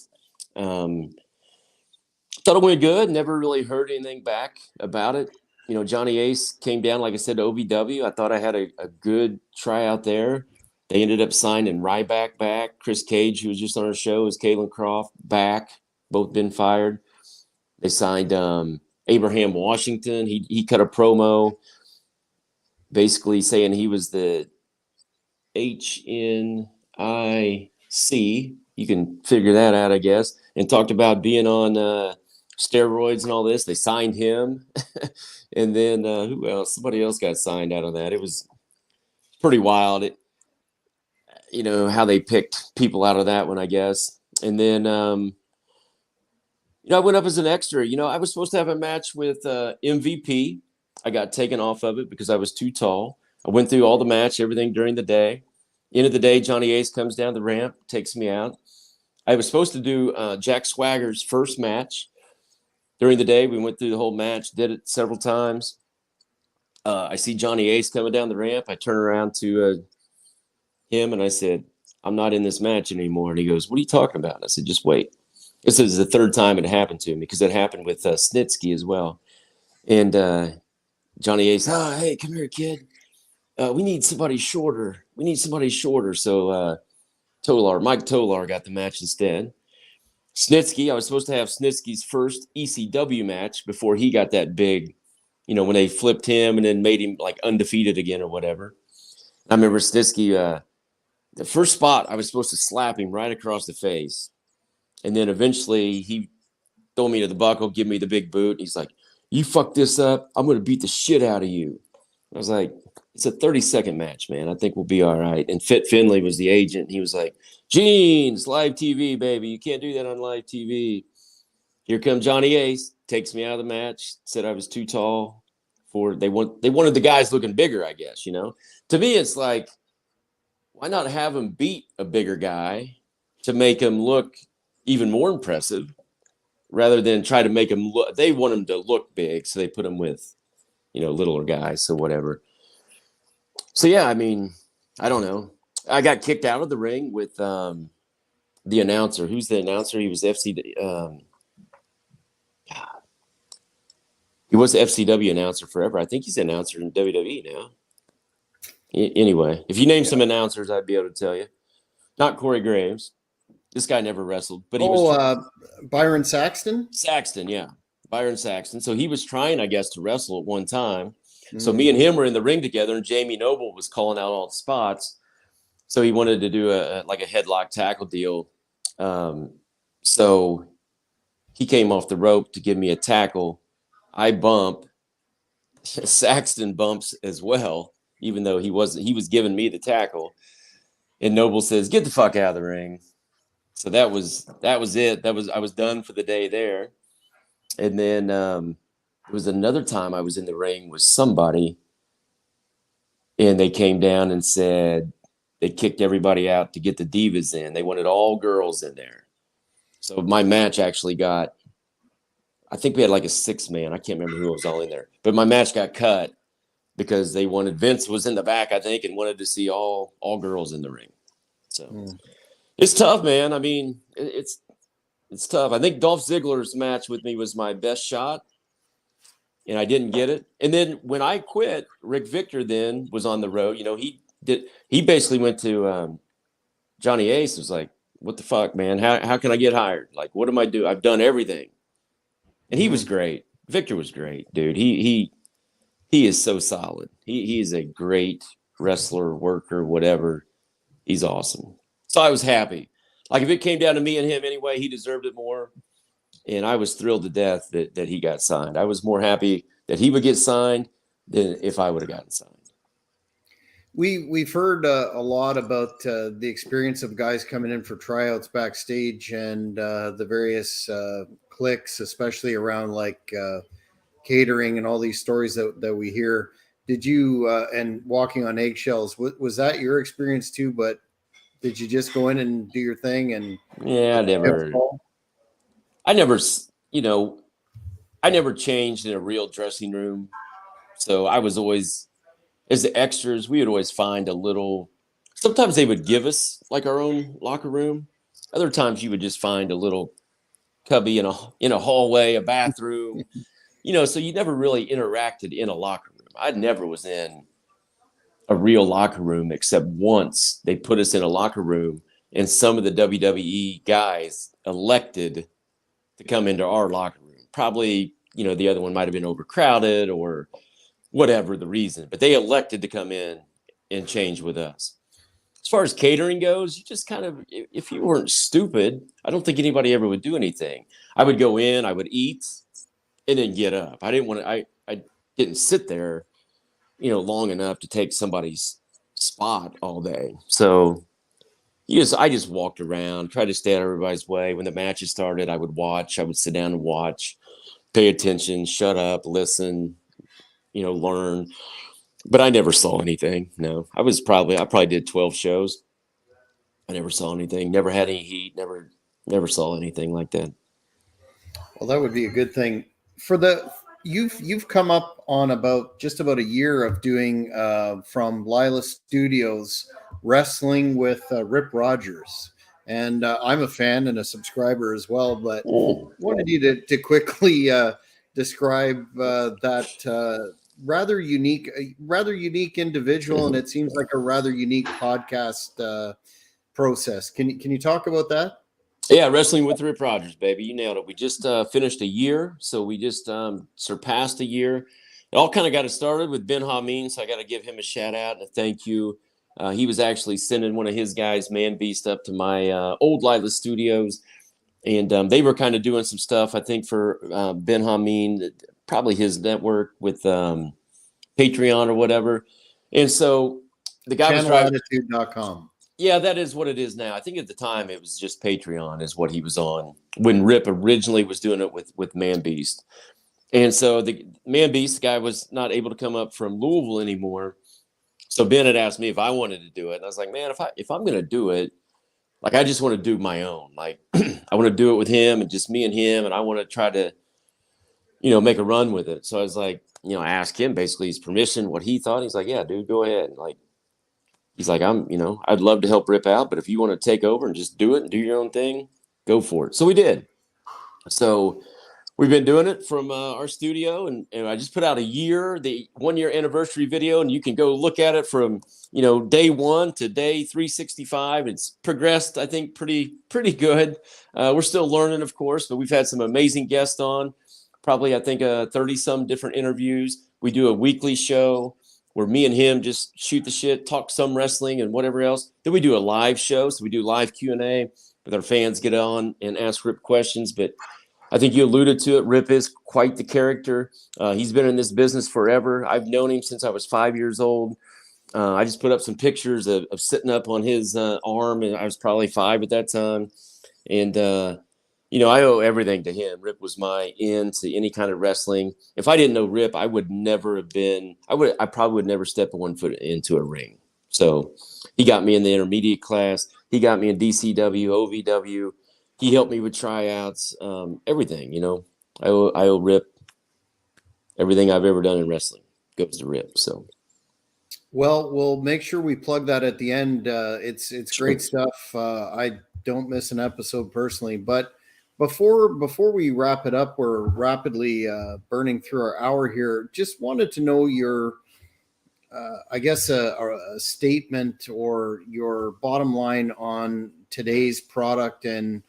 Thought it went good. Never really heard anything back about it. Johnny Ace came down, like I said, to OVW. I thought I had a good tryout there. They ended up signing Ryback back. Chris Cage, who was just on our show, is Caitlin Croft back. Both been fired. They signed Abraham Washington. He cut a promo basically saying he was the HNIC. You can figure that out, I guess. And talked about being on steroids and all this. They signed him. And then who else? Somebody else got signed out of that. It was pretty wild. How they picked people out of that one, I guess. And then, I went up as an extra. I was supposed to have a match with MVP. I got taken off of it because I was too tall. I went through all the match, everything during the day. End of the day, Johnny Ace comes down the ramp, takes me out. I was supposed to do Jack Swagger's first match. During the day, we went through the whole match, did it several times. I see Johnny Ace coming down the ramp. I turn around to him and I said, I'm not in this match anymore. And he goes, what are you talking about? And I said, just wait. This is the 3rd time it happened to me because it happened with Snitsky as well. And Johnny Ace, hey, come here, kid. We need somebody shorter. So Mike Tolar got the match instead. Snitsky. I was supposed to have Snitsky's first ECW match before he got that big, when they flipped him and then made him like undefeated again or whatever. I remember Snitsky, the first spot I was supposed to slap him right across the face. And then eventually he threw me to the buckle, give me the big boot. He's like, "You fuck this up, I'm going to beat the shit out of you." I was like, "It's a 30-second match, man. I think we'll be all right." And Fit Finley was the agent. He was like, "Genes, live TV, baby. You can't do that on live TV." Here comes Johnny Ace, takes me out of the match, said I was too tall. They wanted the guys looking bigger, I guess, To me, it's like, why not have him beat a bigger guy to make him look even more impressive rather than try to make him look. They want him to look big, so they put him with, littler guys, so whatever. So, yeah, I mean, I don't know. I got kicked out of the ring with the announcer. Who's the announcer? He was he was the FCW announcer forever. I think he's an announcer in WWE now. Anyway, if you name some announcers, I'd be able to tell you. Not Corey Graves. This guy never wrestled, but he was Byron Saxton. Saxton, yeah, Byron Saxton. So he was trying, I guess, to wrestle at one time. Mm-hmm. So me and him were in the ring together, and Jamie Noble was calling out all the spots. So he wanted to do a headlock tackle deal. So he came off the rope to give me a tackle. I bump. Saxton bumps as well, even though he was giving me the tackle. And Noble says, "Get the fuck out of the ring." So that was it. I was done for the day there. And then there was another time I was in the ring with somebody, and they came down and said they kicked everybody out to get the divas in. They wanted all girls in there. So my match actually got, I think we had like a 6-man. I can't remember who was all in there. But my match got cut because they wanted, Vince was in the back, I think, and wanted to see all girls in the ring. So it's tough, man. I mean, it's tough. I think Dolph Ziggler's match with me was my best shot, and I didn't get it. And then when I quit, Rick Victor then was on the road. He basically went to Johnny Ace, was like, "What the fuck, man? How can I get hired? Like, what am I do? I've done everything." And he was great. Victor was great, dude. He is so solid. He is a great wrestler, worker, whatever. He's awesome. So I was happy. Like, if it came down to me and him anyway, he deserved it more. And I was thrilled to death that he got signed. I was more happy that he would get signed than if I would have gotten signed. We've heard a lot about the experience of guys coming in for tryouts backstage and the various cliques, especially around like catering and all these stories that we hear. Did you and walking on eggshells? Was that your experience too? But did you just go in and do your thing? And yeah, I never changed in a real dressing room. So I was always, as the extras, we would always find a little, sometimes they would give us like our own locker room. Other times you would just find a little cubby in a hallway, a bathroom, so you never really interacted in a locker room. I never was in a real locker room except once they put us in a locker room and some of the WWE guys elected to come into our locker room. Probably, the other one might've been overcrowded or whatever the reason, but they elected to come in and change with us. As far as catering goes, you just kind of, if you weren't stupid, I don't think anybody ever would do anything. I would go in, I would eat, and then get up. I didn't sit there, long enough to take somebody's spot all day. So I just walked around, tried to stay out of everybody's way. When the matches started, I would watch. I would sit down and watch, pay attention, shut up, listen, learn. But I never saw anything. No, I probably did 12 shows. I never saw anything. Never had any heat. Never saw anything like that. Well, that would be a good thing. You've come up on just about a year of doing from Lilas Studios wrestling with Rip Rogers, and I'm a fan and a subscriber as well. But wanted you to quickly describe that rather unique individual, and it seems like a rather unique podcast process. Can you talk about that? Yeah, wrestling with Rip Rogers, baby. You nailed it. We just finished a year, so we just surpassed a year. It all kind of got it started with Ben Hameen, so I got to give him a shout out and a thank you. He was actually sending one of his guys, Man Beast, up to my old Lilas studios, and they were kind of doing some stuff, I think, for Ben Hameen, probably his network with Patreon or whatever. And so the guy was driving. Channelattitude.com. Yeah, that is what it is now. I think at the time it was just Patreon is what he was on when Rip originally was doing it with Man Beast. And so the Man Beast guy was not able to come up from Louisville anymore. So Ben had asked me if I wanted to do it. And I was like, man, if I'm going to do it, like, I just want to do my own. Like, I want to do it with him and just me and him. And I want to try to, make a run with it. So I was like, I asked him basically his permission, what he thought. He's like, yeah, dude, go ahead. Like, he's like, I'd love to help Rip out, but if you want to take over and just do it and do your own thing, go for it. So we did. So we've been doing it from our studio, and I just put out the 1 year anniversary video, and you can go look at it from, day one to day 365. It's progressed, I think, pretty good. We're still learning, of course, but we've had some amazing guests on, probably, I think, 30 some different interviews. We do a weekly show where me and him just shoot the shit, talk some wrestling and whatever else. Then we do a live show. So we do live Q&A with our fans, get on and ask Rip questions. But I think you alluded to it. Rip is quite the character. He's been in this business forever. I've known him since I was 5 years old. I just put up some pictures of sitting up on his arm, and I was probably 5 at that time. And, I owe everything to him. Rip was my in to any kind of wrestling. If I didn't know Rip, I would never have been. I probably would never step 1 foot into a ring. So he got me in the intermediate class. He got me in DCW, OVW. He helped me with tryouts, everything. I owe Rip everything I've ever done in wrestling goes to Rip. So. Well, we'll make sure we plug that at the end. It's Sure. great stuff. I don't miss an episode personally, but before we wrap it up, we're rapidly burning through our hour here. Just wanted to know your, I guess, a statement or your bottom line on today's product and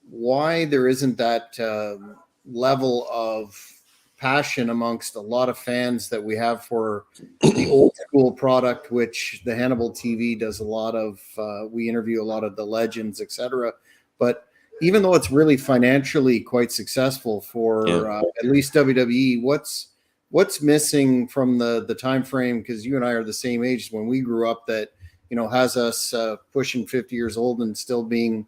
why there isn't that level of passion amongst a lot of fans that we have for the old school product, which the Hannibal TV does a lot of. We interview a lot of the legends, etc. But even though it's really financially quite successful for at least WWE, what's missing from the time frame? Because you and I are the same age when we grew up. That has us pushing 50 years old and still being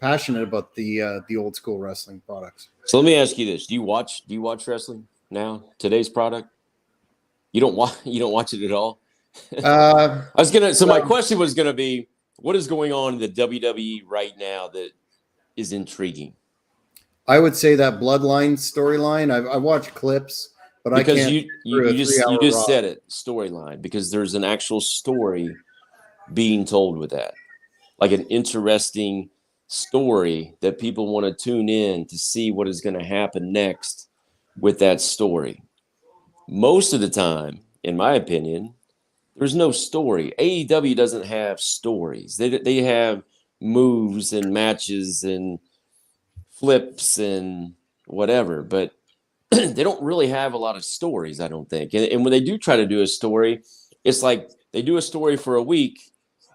passionate about the old school wrestling products. So let me ask you this: Do you watch wrestling now? Today's product? You don't watch it at all? My question was gonna be, what is going on in the WWE right now that is intriguing? I would say that Bloodline storyline. I watched clips, but because I can't. You just said it, storyline, because there's an actual story being told with that, like an interesting story that people want to tune in to see what is going to happen next with that story. Most of the time, in my opinion, there's no story. AEW doesn't have stories. They have moves and matches and flips and whatever, but they don't really have a lot of stories, I don't think. And when they do try to do a story, it's like they do a story for a week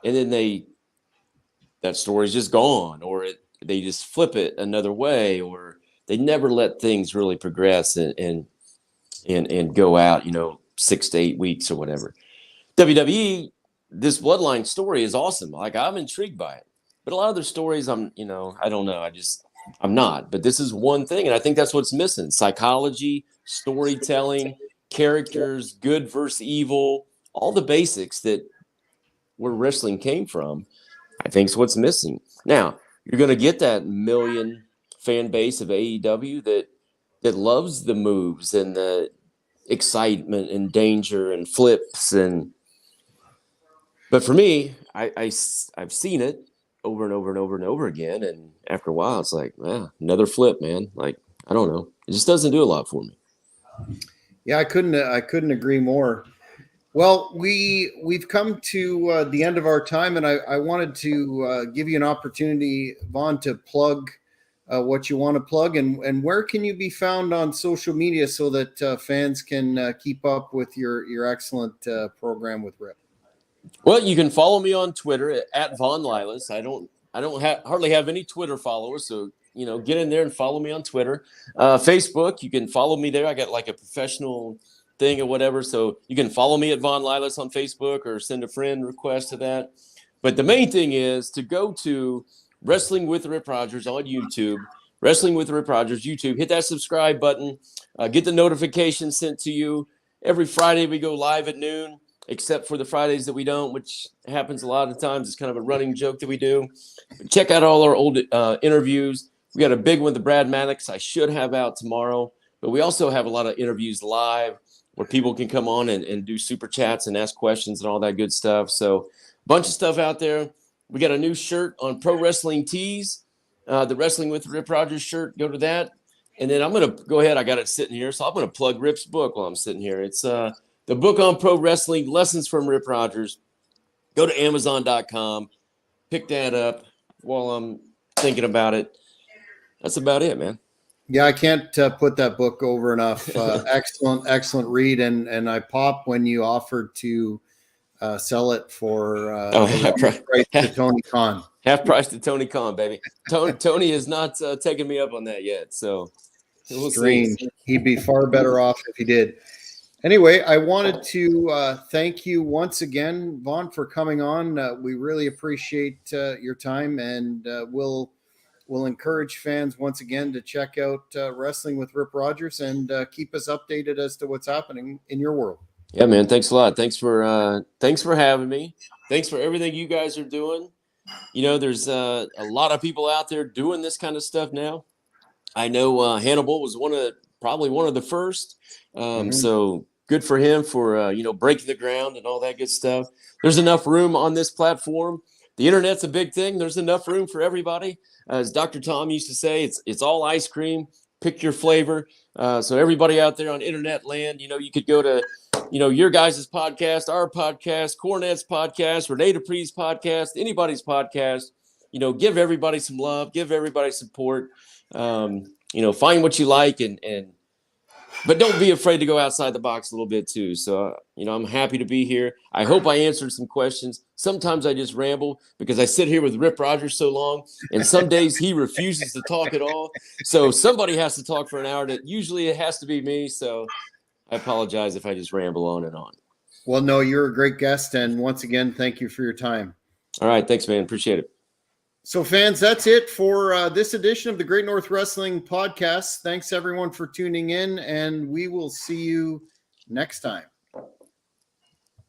and then that story's just gone, or they just flip it another way, or they never let things really progress and go out, 6 to 8 weeks or whatever. WWE, this Bloodline story is awesome. Like, I'm intrigued by it, but a lot of their stories, I don't know. I'm not, but this is one thing. And I think that's what's missing: psychology, storytelling, characters, good versus evil, all the basics that where wrestling came from. I think is what's missing. Now, you're going to get that million fan base of AEW that loves the moves and the excitement and danger and flips. But for me, I've seen it over and over and over and over again. And after a while, it's like, another flip, man. Like, I don't know. It just doesn't do a lot for me. Yeah, I couldn't agree more. Well, we've come to the end of our time, and I wanted to give you an opportunity, Vaughn, to plug what you want to plug, and where can you be found on social media so that fans can keep up with your excellent program with Rip. Well, you can follow me on Twitter at Von Lilas. I don't hardly have any Twitter followers, so get in there and follow me on Twitter. Facebook, you can follow me there. I got like a professional thing or whatever, so you can follow me at Von Lilas on Facebook or send a friend request to that. But the main thing is to go to Wrestling with Rip Rogers on YouTube. Wrestling with Rip Rogers YouTube. Hit that subscribe button. Get the notification sent to you. Every Friday we go live at noon, except for the Fridays that we don't, which happens a lot of times. It's kind of a running joke that we do. But check out all our old interviews. We got a big one with Brad Maddox I should have out tomorrow. But we also have a lot of interviews live where people can come on and do super chats and ask questions and all that good stuff. So a bunch of stuff out there. We got a new shirt on Pro Wrestling Tees, the Wrestling with Rip Rogers shirt. Go to that. And then I'm going to go ahead. I got it sitting here. So I'm going to plug Rip's book while I'm sitting here. It's the book on pro wrestling, Lessons from Rip Rogers. Go to Amazon.com. Pick that up while I'm thinking about it. That's about it, man. Yeah, I can't put that book over enough. Excellent read. And I popped when you offered to sell it for half price to Tony Khan. Half price to Tony Khan, baby. Tony has not taken me up on that yet. So we'll strange. See. He'd be far better off if he did. Anyway, I wanted to thank you once again, Vaughn, for coming on. We really appreciate your time, and we'll encourage fans once again to check out Wrestling with Rip Rogers and keep us updated as to what's happening in your world. Yeah, man. Thanks a lot. Thanks for having me. Thanks for everything you guys are doing. There's a lot of people out there doing this kind of stuff now. I know Hannibal was probably one of the first. So good for him for, breaking the ground and all that good stuff. There's enough room on this platform. The internet's a big thing. There's enough room for everybody. As Dr. Tom used to say, it's all ice cream. Pick your flavor. So everybody out there on internet land, you could go to, your guys' podcast, our podcast, Cornette's podcast, Renee Dupree's podcast, anybody's podcast. Give everybody some love. Give everybody support. Find what you like but don't be afraid to go outside the box a little bit too. So, I'm happy to be here. I hope I answered some questions. Sometimes I just ramble because I sit here with Rip Rogers so long, and some days he refuses to talk at all. So somebody has to talk for an hour. Usually it has to be me. So I apologize if I just ramble on and on. Well, no, you're a great guest. And once again, thank you for your time. All right. Thanks, man. Appreciate it. So, fans, that's it for this edition of the Great North Wrestling Podcast. Thanks, everyone, for tuning in, and we will see you next time.